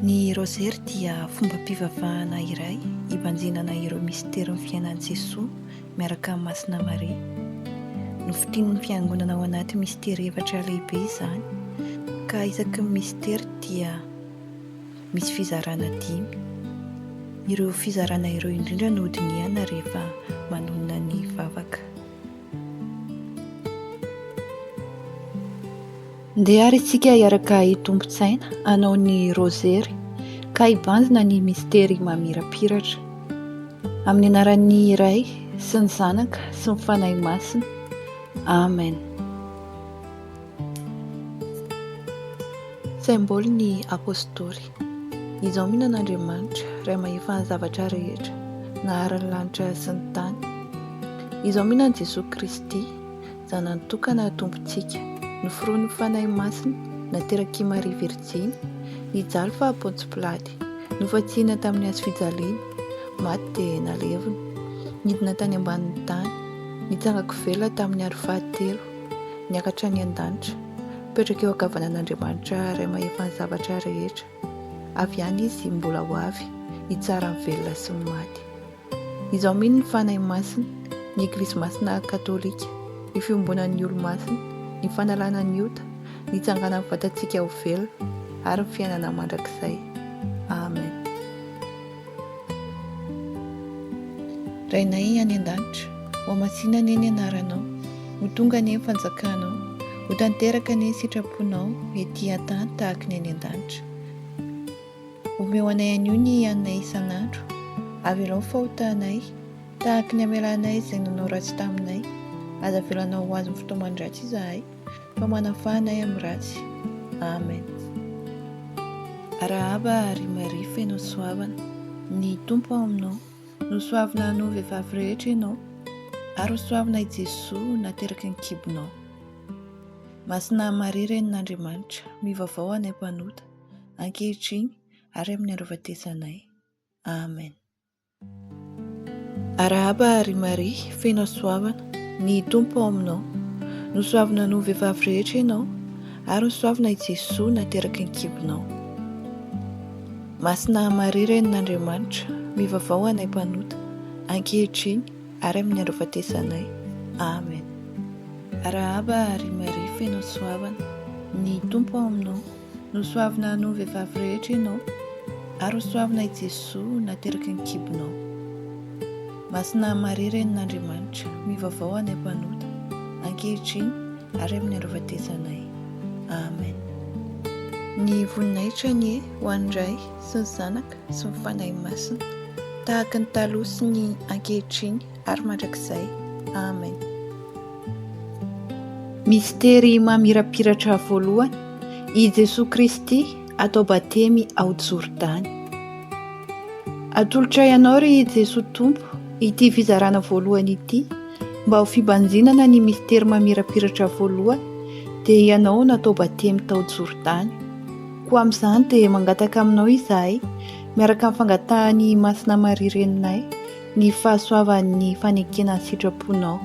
Ny rosaire dia fomba-pivavahana iray hibanjinana ireo mistera ny fiainan'i Jesoa miaraka amin'ny Masina Maria. Nofitian'ny fiangonana ao anaty mistera efatra lehibe izany, ka isaky ny mistera dia misy fizarana 5. Ireo fizarana ireo indrindra no dinihana rehefa manonona ny vavaka. Ndeha ary isika hiaraka hitombon-tsaina hanao ny rosaire ka hibanjina ny mistera mamirapiratra. Amin'ny anaran'ny Iray sy ny Zanaka sy ny Fanahy Masina. Amen. Symbole ny apôstôly. Izao minan'Andriamanitra ray mahefana zavatra rehetra, naharan'ny lanitra sy ny tany. Izao minan Jesosy Kristy, zanany tokana tompontsika, noforoan'ny Fanahy Masina, nateraky Maria Virjiny, nijaly fa Pôntsy Pilaty, nofatsihina tamin'ny hazo fijaliana, maty dia nalevina, nidina tany ambanin'ny tany, nitsangako velona tamin'ny andro fahatelo, niakatra ny an-danitra, petraka eo ankavanan'Andriamanitra ray mahefana zavatra rehetra. Avy any izy mbola ho avy, hitsara ny velona sy ny maty. Izao mino ny Fanahy Masina, ny Eglizy Masina Katôlika, ny fiombonan'ny olo-masina, ny fanalana ny ota, ny tsanganan'ny vatantsika ho velona, ary ny fiainana mandrakizay. Amen. Rainay any an-danitra, ho amasina ny anaranao, ho tonga ny fanjakanao, ho tanteraka ny sitraponao ety an-tany tahaka ny any an-danitra. Omeo anay anio ny hanay isan'andro, avelao fahotanay, tahaka ny amelanay izay nanao ratsy taminay, aza avelanao ho azy ny fotoaman-dratsy izahay, fa manafahanay amin'ny ratsy. Amen. Arahaba ary Maria feno soavana, ny Tompo aminao, nosoavina no vehivavy rehetra ianao, ary soavina i Jesoa nateraky ny kibonao. Masina Maria renin'Andriamanitra, mivavao anay mpanota, ankehitriny ary amin'ny andro-vatesanay. Amen. Arahaba ary Maria feno soavana, ny Tompo aminao, nosoavina no vehivavy rehetra ianao, ary soavina i Jesoa nateraky ny kibonao. Masina Maria renin'Andriamanitra, mivavao anay mpanota, ankehitriny ary amin'ny andro-vatesanay. Amen. Arahaba ary Maria feno soavana, ny Tompo aminao, nosoavina no vehivavy rehetra ianao, ary soavina i Jesoa nateraky ny kibonao. Masina Maria renin'Andriamanitra, mivavao anay mpanota, ankehitriny ary amin'ny andro-vatesanay. Amen. Ny voninahitra ny ho an'Iray sy ny Zanaka sy ny Fanahy Masina, tahaka ny taloha sy ny ankehitriny ary mandrakizay. Amen. Mistery mamirapiratra voalohany, i Jesosy Kristy atao batemy ao Jordany. Atolotra ianao ry Jesosy Tompo ity fizarana voalohany ity, mba ho fibanjinana ny mistery mamirapiratra voalohany, dia ianao natao batemy tao Jordany. Ko amin'izany dia mangataka aminao izahay, miaraka amin'ny fangatahany Masina Maria reninay, ny fahasoavan'ny fanekena ny sitraponao.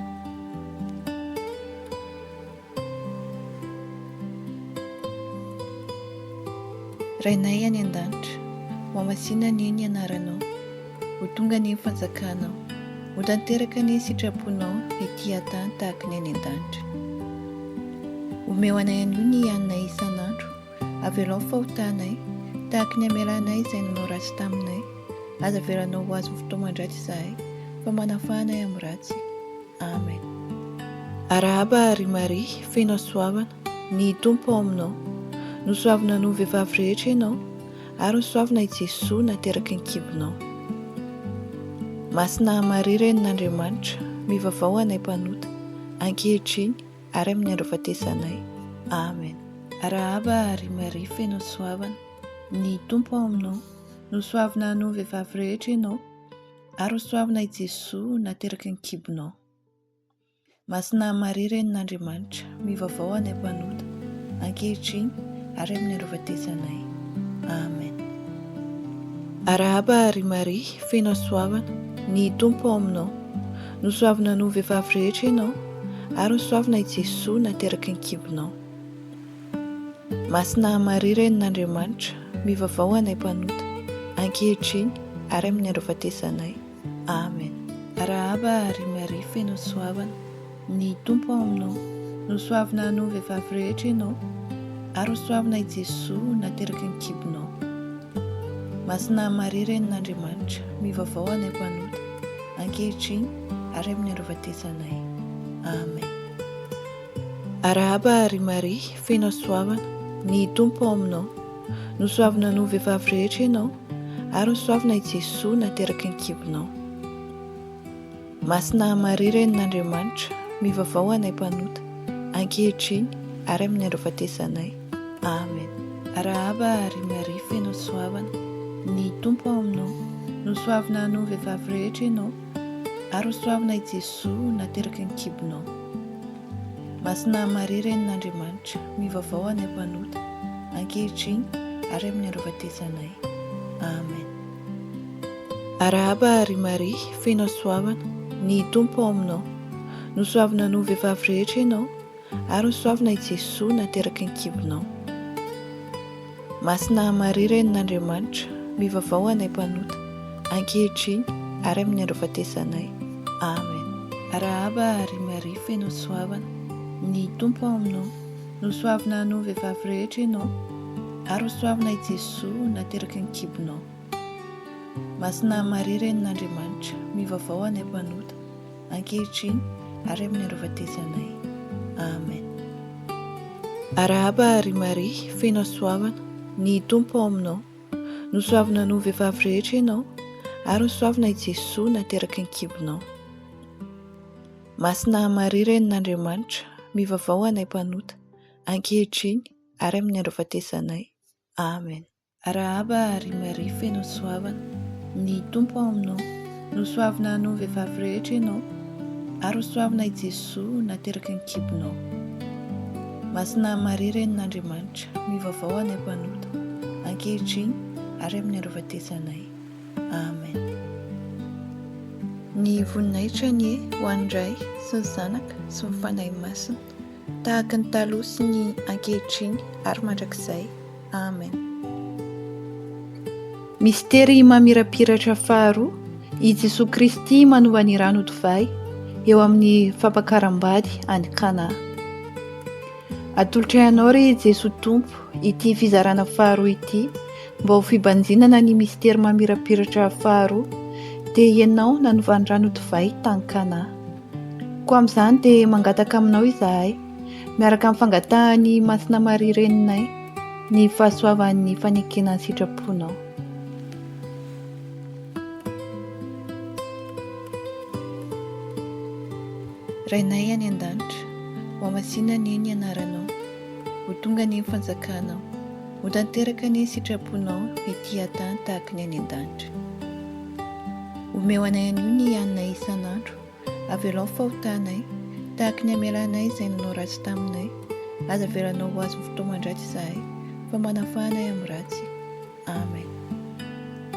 Rainay any an-danitra, ho amasina ny anaranao, ho tonga ny fanjakanao, ho tanteraka ny sitraponao ety an-tany tahaka ny any an-danitra. Omeo anay anio ny hanay isan'andro, avelao fahotanay, tahaka ny amelanay izay nanao ratsy taminay, aza avelanao ho azy ny fotoaman-dratsy izahay, fa manafahanay amin'ny ratsy. Amen. Arahaba ary Maria feno soavana, ny Tompo aminao, nosoavina no vehivavy rehetra ianao, ary soavina i Jesoa nateraky ny kibonao. Masina Maria renin'Andriamanitra, mivavao anay mpanota, ankehitriny ary amin'ny andro-vatesanay. Amen. Arahaba ary Maria feno soavana, ny Tompo aminao, nosoavina no vehivavy rehetra ianao, ary soavina i Jesoa nateraky ny kibonao. Masina Maria renin'Andriamanitra, mivavao anay mpanota, ankehitriny ary amin'ny andro-vatesanay. Amen. Arahaba ary Maria feno soavana, ny Tompo aminao, nosoavina no vehivavy rehetra ianao, ary soavina i Jesoa nateraky ny kibonao. Masina Maria renin'Andriamanitra, mivavao anay mpanota ankehitriny ary amin'ny androafatesanay. Amen. Rahaba ary Maria feno soavana, ny tompo ao aminao, no soavina anao vehivavy rehetra ianao, ary ho soavina i Jesosy nateraky ny kibonao. Masina Maria renin'Andriamanitra, mivavao anay mpanota ankehitriny ary amin'ny androafatesanay. Amen. Rahaba ary Maria feno soavana, ny tompo ao aminao, no soavina anao vehivavy rehetra ianao, ary ho soavina i Jesosy nateraky ny kibonao. Masina Maria renin'Andriamanitra, mivavao anay mpanota ankehitriny ary amin'ny androafatesanay. Amen. Rahaba ary Maria feno soavana, ny tompo ao aminao, no soavina anao vehivavy rehetra ianao, ary ho soavina i Jesosy nateraky ny kibonao. Masina Maria renin'Andriamanitra, mivavao anay mpanota ankehitriny ary amin'ny androafatesanay. Amen. Rahaba ary Maria feno soavana, ny tompo ao aminao, no soavina anao vehivavy rehetra ianao, ary ho soavina i Jesosy nateraky ny kibonao. Masina Maria renin'Andriamanitra, mivavao anay mpanota ankehitriny ary amin'ny androafatesanay. Amen. Rahaba ary Maria feno soavana, ny tompo ao aminao, no soavina anao vehivavy rehetra ianao, ary ho soavina i Jesosy nateraky ny kibonao. Masina Maria renin'Andriamanitra, mivavao anay mpanota ankehitriny ary amin'ny androafatesanay. Amen. Rahaba ary Maria feno soavana, ny tompo ao aminao, no soavina anao vehivavy rehetra ianao, ary ho soavina i Jesosy nateraky ny kibonao. Masina Maria renin'Andriamanitra, mivavao anay mpanota ankehitriny ary amin'ny androafatesanay. Amen. Rahaba ary Maria feno soavana, ny tompo ao aminao, no soavina anao vehivavy rehetra ianao, ary ho soavina i Jesosy nateraky ny kibonao. Masina Maria renin'Andriamanitra, mivavao anay mpanota ankehitriny ary amin'ny androafatesanay. Amen. Ny voninahitra ny ho andray sy ny zanaka sy ny fanahy masina, tahaka ny taloha sy ny ankehitriny ary mandrakizay. Amen. Mistery mamirapiratra faharoa, i Jesosy Kristy manova ny rano divay eo amin'ny fampakaram-bady any Kana. Atolotra ianao ry Jesosy Tompo ity fizarana faharoa ity, mba ho fibanjinana ny mistery mamirapiratra faharoa, dia ianao nanova ny rano divay tany Kana. Koa amin'izany dia mangataka aminao izahay, miaraka amin'ny fangatahany Masina Maria reninay, ny fahasoavan'ny fanekena ny sitraponao. Rainay any an-danitra, ho amasina ny ny anaranao, ho tonga ny fanjakanao, ho tanteraka ny sitraponao ety an-tany tahaka ny any an-danitra. Omeo anay anio ny hanina isan'andro, avelao fahotanay tahaka ny amelanay izay nanao ratsy taminay, aza avelanao ho azy fotoa mandratsy izahay, fa manafahanay amin'ny ratsy. Amen.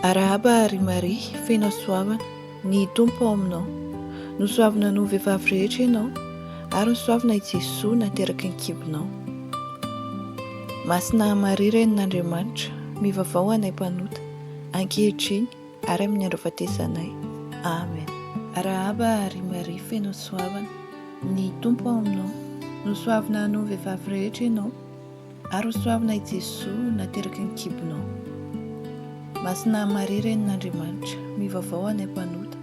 Rahaba ary Maria feno soavana, ny tompo ao aminao, no soavina anao vehivavy rehetra ianao, ary ho soavina i Jesosy nateraky ny kibonao. Masina Maria renin'Andriamanitra, mivavao anay mpanota ankehitriny ary amin'ny androafatesanay. Amen. Rahaba ary Maria feno soavana, ny tompo ao aminao, no soavina anao vehivavy rehetra ianao, ary ho soavina i Jesosy nateraky ny kibonao. Masina Maria renin'Andriamanitra, mivavao anay mpanota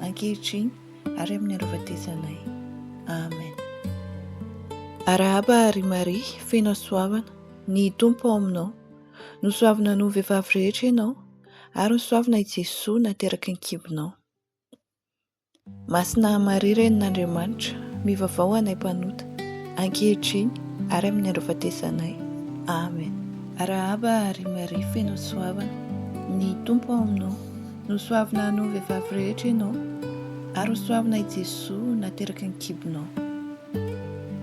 ankehitriny ary amin'ny androafatesanay. Amen. Rahaba ary Maria feno soavana, ny tompo ao aminao, no soavina anao vehivavy rehetra ianao, ary ho soavina i Jesosy nateraky ny kibonao. Masina Maria renin'Andriamanitra, mivavao anay mpanota ankehitriny ary amin'ny androafatesanay. Amen. Rahaba ary Maria feno soavana, ny tompo ao aminao, no soavina anao vehivavy rehetra ianao, ary ho soavina i Jesosy nateraky ny kibonao.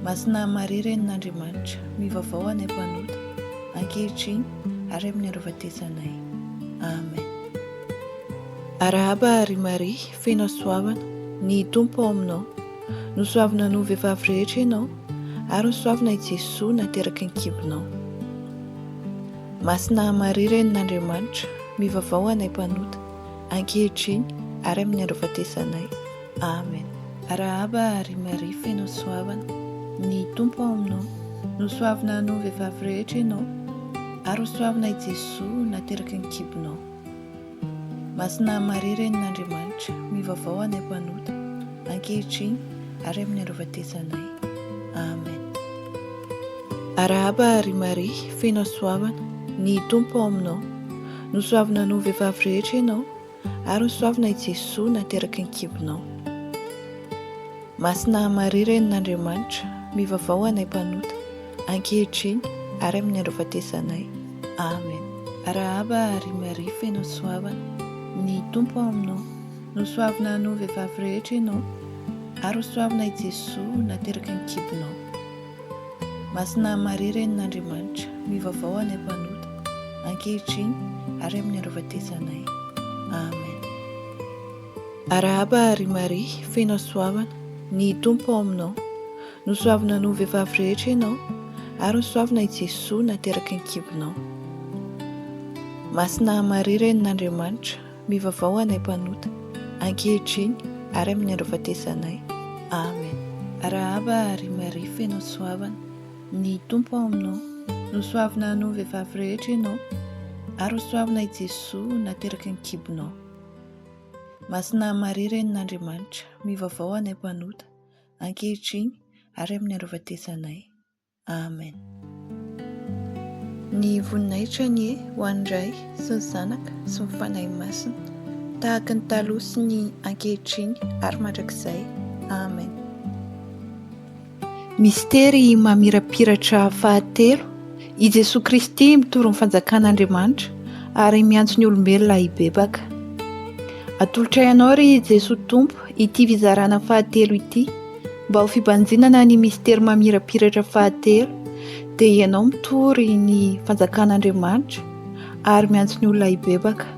Masina Maria renin'Andriamanitra, mivavao anay mpanota ankehitriny ary amin'ny androafatesanay. Amen. Rahaba ary Maria feno soavana, ny tompo ao aminao, no soavina anao vehivavy rehetra ianao, ary ho soavina i Jesosy nateraky ny kibonao. Masina Maria Renin'Andriamanitra, mivavao anay mpanota, ankehitriny ary amin'ny andro-fatesanay. Amen. Rahaba ary Maria, feno soavana, ny Tompo ao aminao, nosoavina no vehivavy rehetra ianao, ary hosoavina i Jesosy nateraka ny kibonao. Masina Maria Renin'Andriamanitra, mivavao anay mpanota, ankehitriny ary amin'ny andro-fatesanay. Amen. Rahaba ary Maria, feno soavana, ny Tompo ao aminao, nosoavina no vehivavy rehetra ianao, ary hosoavina i Jesosy nateraka ny kibonao. Masina Maria Renin'Andriamanitra, mivavao anay mpanota, ankehitriny ary amin'ny andro-fatesanay. Amen. Rahaba ary Maria, feno soavana, ny Tompo ao aminao, nosoavina no vehivavy rehetra ianao, ary hosoavina i Jesosy nateraka ny kibonao. Masina Maria Renin'Andriamanitra, mivavao anay mpanota, ankehitriny ary amin'ny andro-fatesanay. Amen. Rahaba ary Maria, feno soavana, ny Tompo ao aminao, nosoavina no vehivavy rehetra ianao, ary hosoavina i Jesosy nateraka ny kibonao. Masina Maria Renin'Andriamanitra, mivavao anay mpanota, ankehitriny ary amin'ny andro-fatesanay. Amen. Rahaba ary Maria, feno soavana, ny Tompo ao aminao, nosoavina no vehivavy rehetra ianao, ary hosoavina i Jesosy nateraka ny kibonao. Masina Maria Renin'Andriamanitra, mivavao anay mpanota, ankehitriny ary amin'ny andro-fatesanay. Amen. Ny voninahitra ny ho an'indray sy ny zanaka sy ny fanahy masina, tahaka ny taloha sy ny ankehitriny ary mandrakizay. Amen. Mistery mamirapiratra fahatelo, i Jesosy Kristy mitoro ny fanjakan'Andriamanitra ary miantso ny olombelona hibebaka. Atolotra ianao ry Jesosy Tompo ity fizarana fahatelo ity, mba ho fibanjinana ny mistery mamirapiratra fahatelo, dia ianao mitory ny fanjakan'Andriamanitra ary miantso ny olona hibebaka.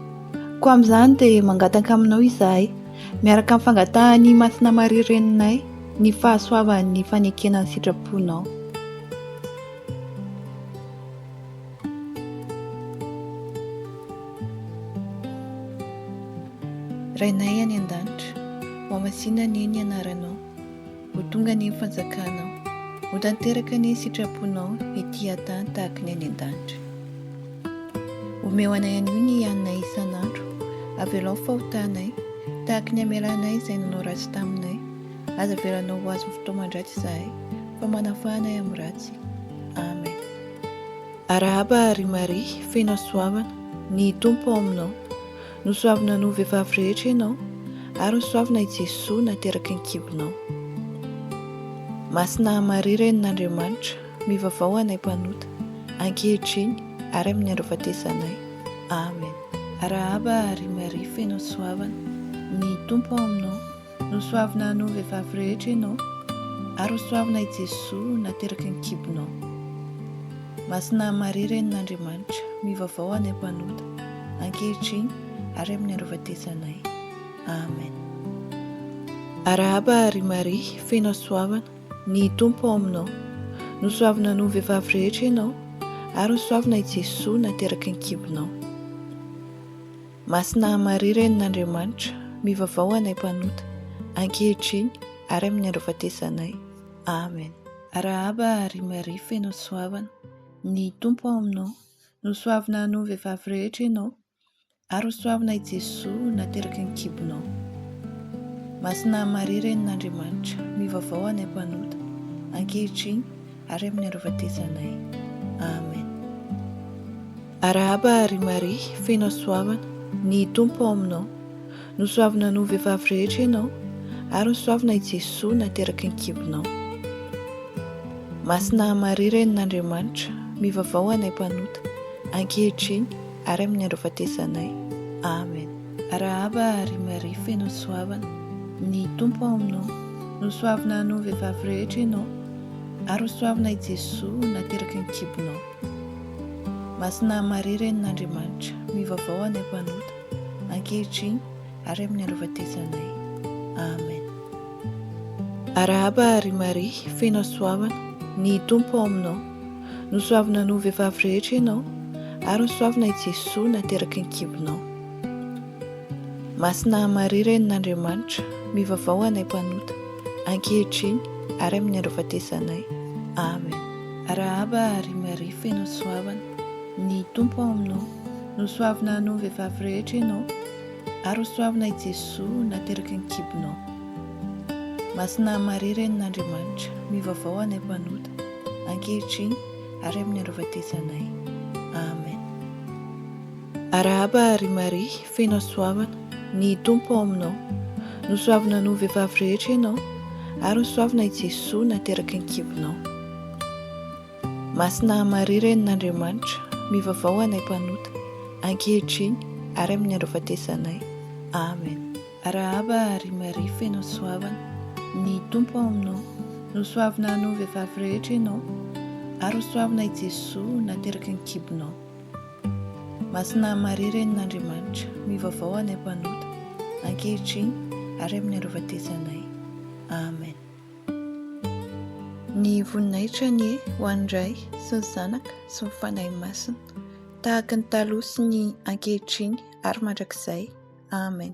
Koa amin'izany dia mangataka aminao izahay, miaraka amin'ny fangatahany Masina Maria Reninay, ny fahasoavan'ny fanekena ny sitraponao. Rainay any an-danitra, ho amasina ny ny anaranao, ho tonga ny fanjakanao, ho tanteraka ny sitraponao ety an-tany tahaka ny any an-danitra. Omeo anay anio ny hanay isan'andro, avelao fahotanay, tahaka ny amelanay izay nanao ratsy taminay, aza avelanao ho azy fotoa mandratsy izahay, fa manafahanay amin'ny ratsy. Amen. Rahaba ary Maria, feno soavana, ny Tompo ao aminao, nosoavina no vehivavy rehetra ianao, ary hosoavina i Jesosy nateraka ny kibonao. Masina Maria Renin'Andriamanitra, mivavao anay mpanota, ankehitriny ary amin'ny andro-fatesanay. Amen. Rahaba ary Maria, feno soavana, ny Tompo ao aminao, nosoavina no vehivavy rehetra ianao, ary hosoavina i Jesosy nateraka ny kibonao. Masina Maria Renin'Andriamanitra, mivavao anay mpanota, ankehitriny ary amin'ny andro-fatesanay. Amen. Rahaba ary Maria, feno soavana, ny Tompo ao aminao, nosoavina no vehivavy rehetra ianao, ary hosoavina i Jesosy nateraka ny kibonao. Masina Maria Renin'Andriamanitra, mivavao anay mpanota, ankehitriny ary amin'ny andro-fatesanay. Amen. Rahaba ary Maria, feno soavana, ny Tompo ao aminao, nosoavina no vehivavy rehetra ianao, ary hosoavina i Jesosy nateraka ny kibonao. Masina Maria Renin'Andriamanitra, mivavao anay mpanota, ankehitriny ary amin'ny andro-fatesanay. Amen. Rahaba ary Maria, feno soavana, ny Tompo ao aminao, nosoavina no vehivavy rehetra ianao, ary hosoavina i Jesosy nateraka ny kibonao. Masina Maria Renin'Andriamanitra, mivavao anay mpanota, ankehitriny ary amin'ny andro-fatesanay. Amen. Rahaba ary Maria, feno soavana, ny Tompo ao aminao, nosoavina no vehivavy rehetra ianao, ary hosoavina i Jesosy nateraka ny kibonao. Masina Maria Renin'Andriamanitra, mivavao anay mpanota, ankehitriny ary amin'ny andro-fatesanay. Amen. Rahaba ary Maria, feno soavana, ny Tompo ao aminao, nosoavina no vehivavy rehetra ianao, ary hosoavina i Jesosy nateraky ny kibonao. Masina Maria renin'Andriamanitra, mivavao anay mpanota, ankehitriny ary amin'ny andro fahatesanay. Amen. Rahaba ary Maria feno soavana, ny Tompo ao aminao, nosoavina hanao vehivavy rehetra ianao, ary hosoavina i Jesosy nateraky ny kibonao. Masina Maria renin'Andriamanitra, mivavao anay mpanota, ankehitriny ary amin'ny andro fahatesanay. Amen. Rahaba ary Maria feno soavana, ny Tompo ao aminao, nosoavina hanao vehivavy rehetra ianao, ary hosoavina i Jesosy nateraky ny kibonao. Masina Maria renin'Andriamanitra, mivavao anay mpanota, ankehitriny ary amin'ny andro fahatesanay. Amen. Rahaba ary Maria feno soavana, ny Tompo ao aminao, nosoavina hanao vehivavy rehetra ianao, ary hosoavina i Jesosy nateraky ny kibonao. Masina Maria renin'Andriamanitra, mivavao anay mpanota, ankehitriny ary amin'ny andro fahatesanay. Amen. Ny voninahitra ny ho andray sy ny zanaka sy ny fanahy masina, tahaka ny taloha sy ny ankehitriny ary mandrakizay. Amen.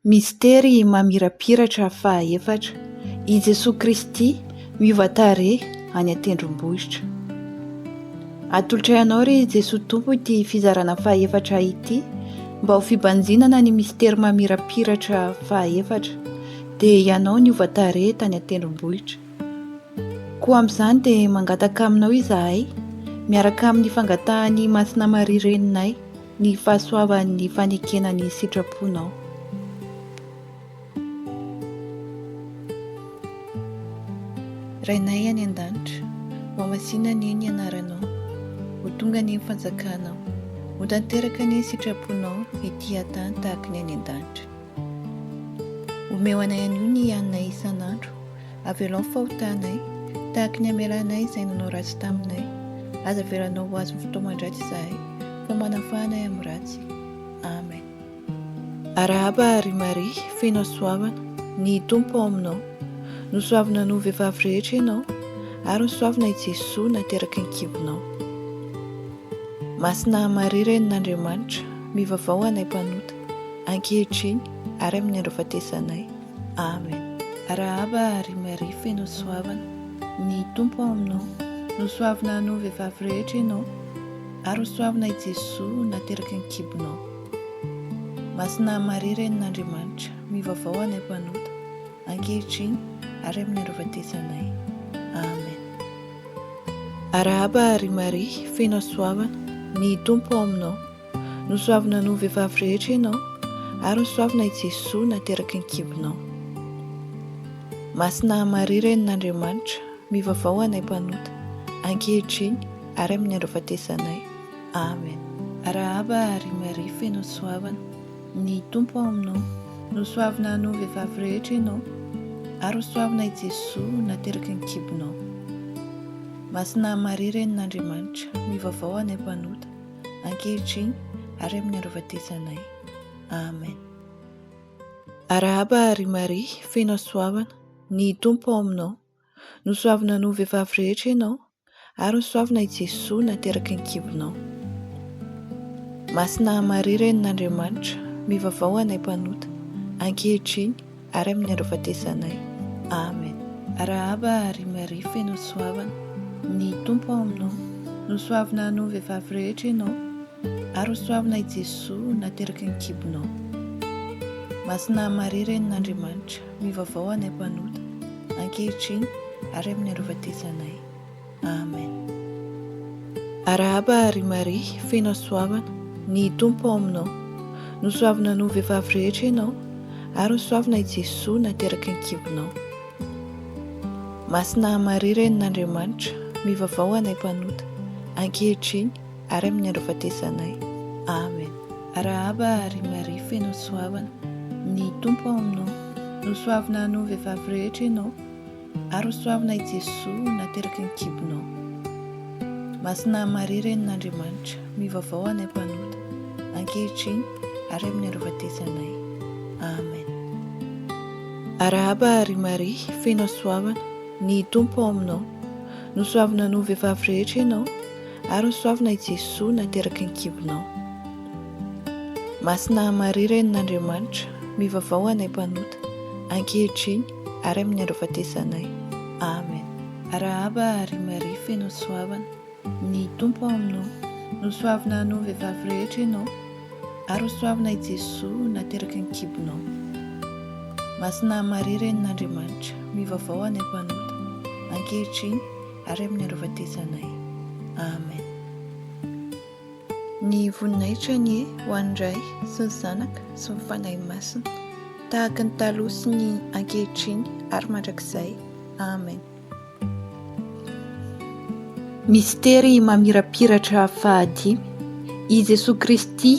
Mistery mamirapiratra fahaefatra, i Jesosy Kristy miova tarehy any an-tendrombohitra. Atolotra ianao ry Jesosy Tompo ity fizarana fahaefatra ity, mba ho fibanjinana ny mistery mamirapiratra fahaefatra, dia ianao niova tarehy tany an-tendrombohitra. Koa amin'izany dia mangataka aminao izahay, miaraka amin'ny fangatahan'ny Masina Maria reninay, ny fahasoavan'ny fanekenany sitraponao. Rainay any an-danitra, ho amasina ny ny anaranao, ho tonga ny fanjakanao, ho tanteraka ny sitraponao ety an-tany tahaka ny any an-danitra. Omeo anay anio ny hanay isan'andro, avelao ny fahotanay, tahaka ny amelanay izay nanao ratsy taminay, aza avelanao ho azy fotoa mandratsy izahay, fa manafahanay amin'ny ratsy. Amen. Rahaba ary Maria feno soavana, ny Tompo ao aminao, nosoavina hanao vehivavy rehetra ianao, ary hosoavina i Jesosy nateraky ny kibonao. Masina Maria renin'Andriamanitra, mivavao anay mpanota, ankehitriny ary amin'ny andro fahatesanay. Amen. Rahaba ary Maria feno soavana, ny Tompo ao aminao, nosoavina hanao vehivavy rehetra ianao, ary hosoavina i Jesosy nateraky ny kibonao. Masina Maria renin'Andriamanitra, mivavao anay mpanota, ankehitriny ary amin'ny andro fahatesanay. Amen. Rahaba ary Maria feno soavana, ny Tompo ao aminao, nosoavina hanao vehivavy rehetra ianao, ary hosoavina i Jesosy nateraky ny kibonao. Masina Maria renin'Andriamanitra, mivavao anay mpanota, ankehitriny ary amin'ny andro fahatesanay. Amen. Rahaba ary Maria feno soavana, ny Tompo ao aminao, nosoavina hanao vehivavy rehetra ianao, ary hosoavina i Jesosy nateraky ny kibonao. Masina Maria renin'Andriamanitra, mivavao anay mpanota, ankehitriny ary amin'ny andro fahatesanay. Amen. Rahaba ary Maria feno soavana, ny Tompo ao aminao, nosoavina hanao vehivavy rehetra ianao, ary hosoavina i Jesosy nateraky ny kibonao. Masina Maria renin'Andriamanitra, mivavao anay mpanota, ankehitriny ary amin'ny andro fahatesanay. Amen. Rahaba ary Maria feno soavana, ny Tompo ao aminao, nosoavina hanao vehivavy rehetra ianao, ary hosoavina i Jesosy nateraky ny kibonao. Masina Maria renin'Andriamanitra, mivavao anay mpanota, ankehitriny ary amin'ny andro fahatesanay. Amen. Rahaba ary Maria feno soavana, ny Tompo ao aminao, nosoavina hanao vehivavy rehetra ianao, ary hosoavina i Jesosy nateraky ny kibonao. Masina Maria renin'Andriamanitra, mivavao anay mpanota, ankehitriny ary amin'ny andro fahatesanay. Amen. Rahaba ary Maria feno soavana, ny Tompo ao aminao, nosoavina hanao vehivavy rehetra ianao, ary hosoavina i Jesosy nateraky ny kibonao. Masina Maria renin'Andriamanitra, mivavao anay mpanota, ankehitriny ary amin'ny andro fahatesanay. Amen. Rahaba ary Maria feno soavana, ny Tompo ao aminao, nosoavina hanao vehivavy rehetra ianao, ary ho soavina i Jesosy nateraky ny kibonao. Masina Maria Renin'Andriamanitra, mivavao anay mpanota, ankehitriny ary amin'ny andro fahatesanay. Amen. Rahaba ary Maria, feno soavana, ny Tompo ao aminao, no soavina hanao vehivavy rehetra ianao, ary ho soavina i Jesosy nateraky ny kibonao. Masina Maria Renin'Andriamanitra, mivavao anay mpanota, ankehitriny ary amin'ny andro fahatesanay. Amen. Ny voninahitra ny ho andray sy ny zanaka sy ny fanahy masina, tahaka ny taloha sy ny ankehitriny ary mandrakizay. Amen. Mistery mamirapiratra fahadimy, i Jesosy Kristy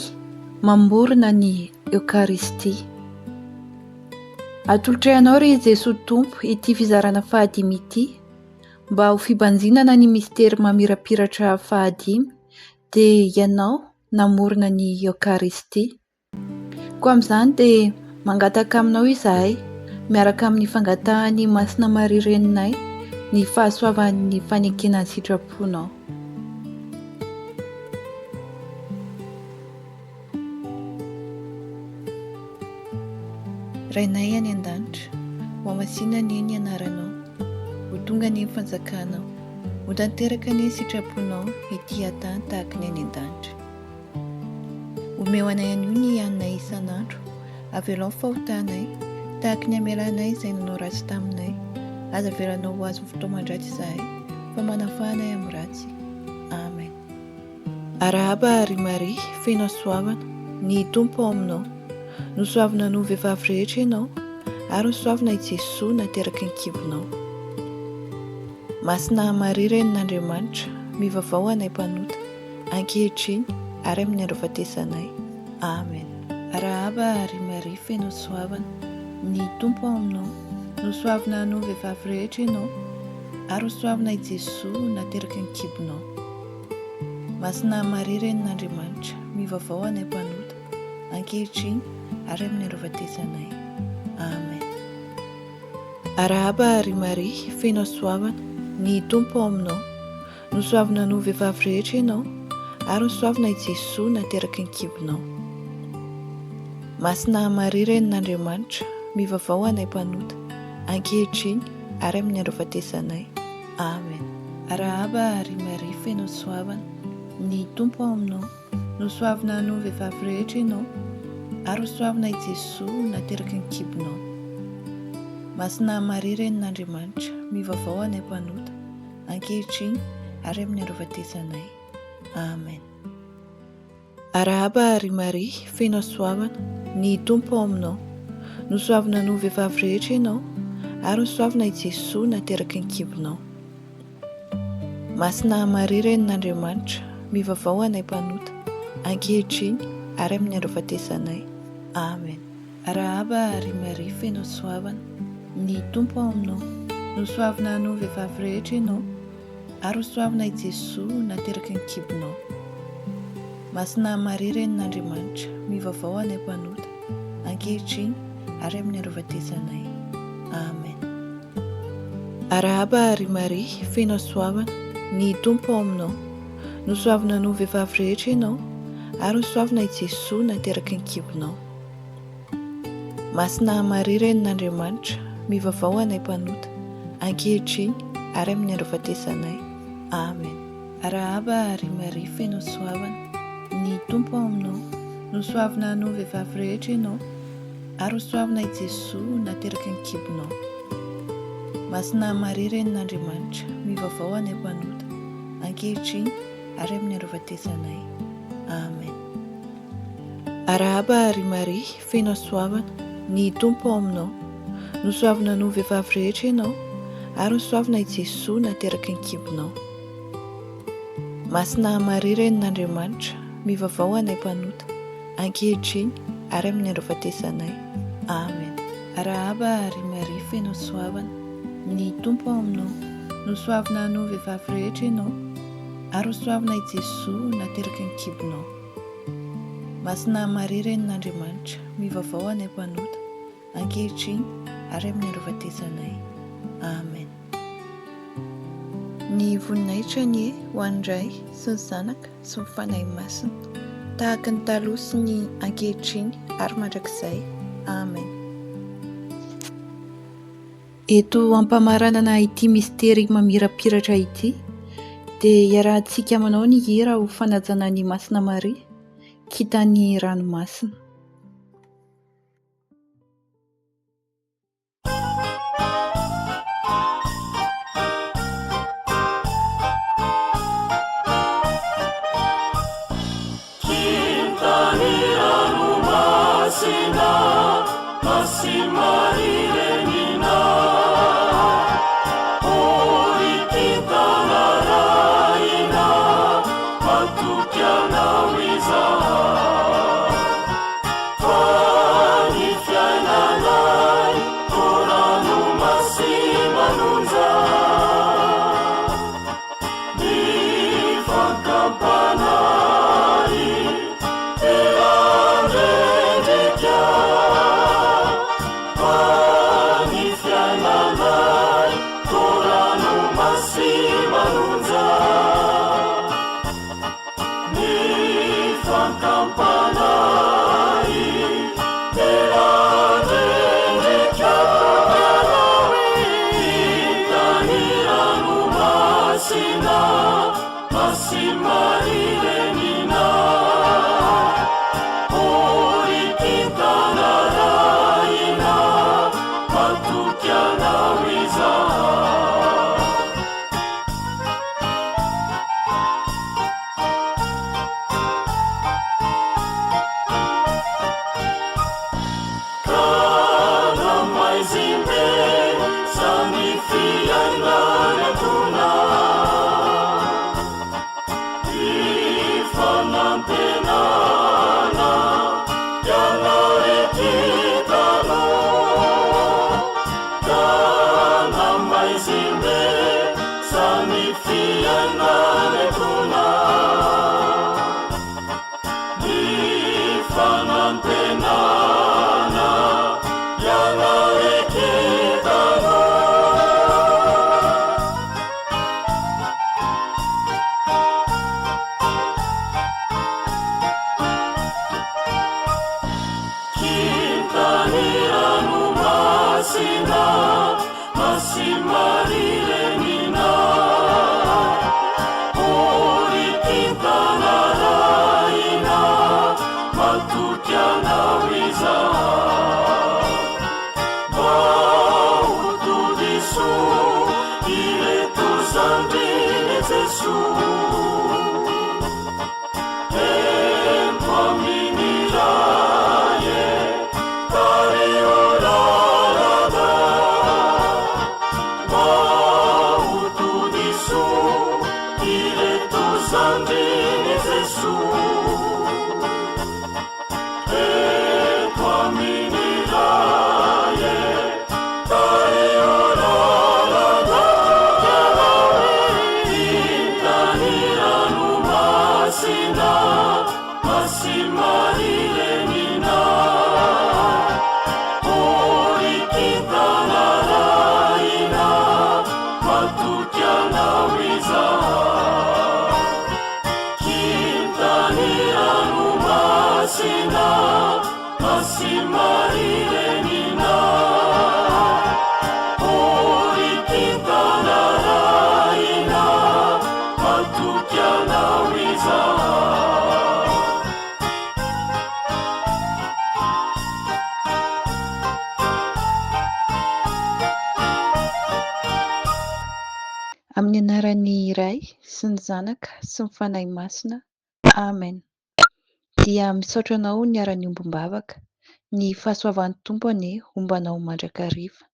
mamorona ny Eukaristia. Atolotra ianao ry Jesosy Tompo ity fizarana fahadimy ity, mba ho fibanjinana ny mistery mamirapiratra fahadimy, dia ianao namorona ny Eukaristia. Koa amin'izany dia mangataka aminao izahay, miaraka amin'ny fangatahany Masina Maria Reninay, ny fahasoavan'ny fanekenany sitraponao. Rainay any an-danitra, ho amasina ny ny anaranao, ho tonga ny fanjakanao, ho tanteraka ny sitraponao ety an-tany tahaka ny any an-danitra. Omeo anay anio ny hanay isan'andro, avelao fahotanay, tahaka ny amelanay izay nanao ratsy taminay, aza avelanao ho azo fotoa mandratsy izahay, fa manafahanay amin'ny ratsy. Amen. Rahaba ary Maria, feno soavana, ny Tompo ao aminao, no soavina no vehivavy rehetra ianao, ary ho soavina i Jesosy nateraky ny kibonao. Masina Maria Renin'Andriamanitra, mivavao anay mpanota, ankehitriny ary amin'ny andro fahatesanay. Amen. Rahaba ary Maria, feno soavana, ny Tompo ao aminao, no soavina hanao vehivavy rehetra ianao, ary ho soavina i Jesosy nateraky ny kibonao. Masina Maria Renin'Andriamanitra, mivavao anay mpanota, ankehitriny ary amin'ny andro fahatesanay. Amen. Rahaba ary Maria, feno soavana, ny Tompo ao aminao, no soavina hanao vehivavy rehetra ianao, ary ho soavina i Jesosy nateraky ny kibonao. Masina Maria Renin'Andriamanitra, mivavao anay mpanota, ankehitriny ary amin'ny andro fahatesanay. Amen. Rahaba ary Maria, feno soavana, ny Tompo ao aminao, no soavina hanao vehivavy rehetra ianao, ary ho soavina i Jesosy nateraky ny kibonao. Masina Maria Renin'Andriamanitra, mivavao anay mpanota, ankehitriny ary amin'ny andro fahatesanay. Amen. Rahaba ary Maria, feno soavana, ny Tompo ao aminao, no soavina hanao vehivavy rehetra ianao, ary ho soavina i Jesosy nateraky ny kibonao. Masina Maria Renin'Andriamanitra, mivavao anay mpanota, ankehitriny ary amin'ny andro fahatesanay. Amen. Rahaba ary Maria, feno soavana, ny Tompo ao aminao, no soavina hanao vehivavy rehetra ianao, ary ho soavina i Jesosy nateraky ny kibonao. Masina Maria Renin'Andriamanitra, mivavao anay mpanota, ankehitriny ary amin'ny andro fahatesanay. Amen. Rahaba ary Maria, feno soavana, ny Tompo ao aminao, no soavina hanao vehivavy rehetra ianao, ary ho soavina i Jesosy nateraky ny kibonao. Masina Maria Renin'Andriamanitra, mivavao anay mpanota, ankehitriny ary amin'ny andro fahatesanay. Amen. Rahaba ary Maria, feno soavana, ny Tompo ao aminao, no soavina hanao vehivavy rehetra ianao, ary ho soavina i Jesosy nateraky ny kibonao. Masina Maria Renin'Andriamanitra, mivavao anay mpanota, ankehitriny ary amin'ny andro fahatesanay. Amen. Rahaba ary Maria, feno soavana, ny Tompo ao aminao, no soavina hanao vehivavy rehetra ianao, ary ho soavina i Jesosy nateraky ny kibonao. Masina Maria Renin'Andriamanitra, mivavao anay mpanota, ankehitriny ary amin'ny andro fahatesanay. Amen. Rahaba ary Maria, feno soavana, ny Tompo ao aminao, no soavina hanao vehivavy rehetra ianao, ary ho soavina i Jesosy nateraky ny kibonao. Masina Maria Renin'Andriamanitra, mivavao anay mpanota, ankehitriny ary amin'ny andro fahatesanay. Amen. Ny voninahitra ny ho andray sy ny zanaka sy ny fanahy masina, tahaka ny taloha sy ny ankehitriny ary mandrakizay. Amen. Eto ampamaranana ity mistery mamirapiratra ity dia iarahantsika manao ny hira ho fanajana ny Masina Maria, kitan'ny ranomasina. Amin'ny anaran'ny Iray sy ny Zanaka sy ny Fanahy Masina. Amen. Dia misaotra anao ny ara-niombom-bavaka, ny fahasoavan'ny Tompo anie ombanao mandrakariva.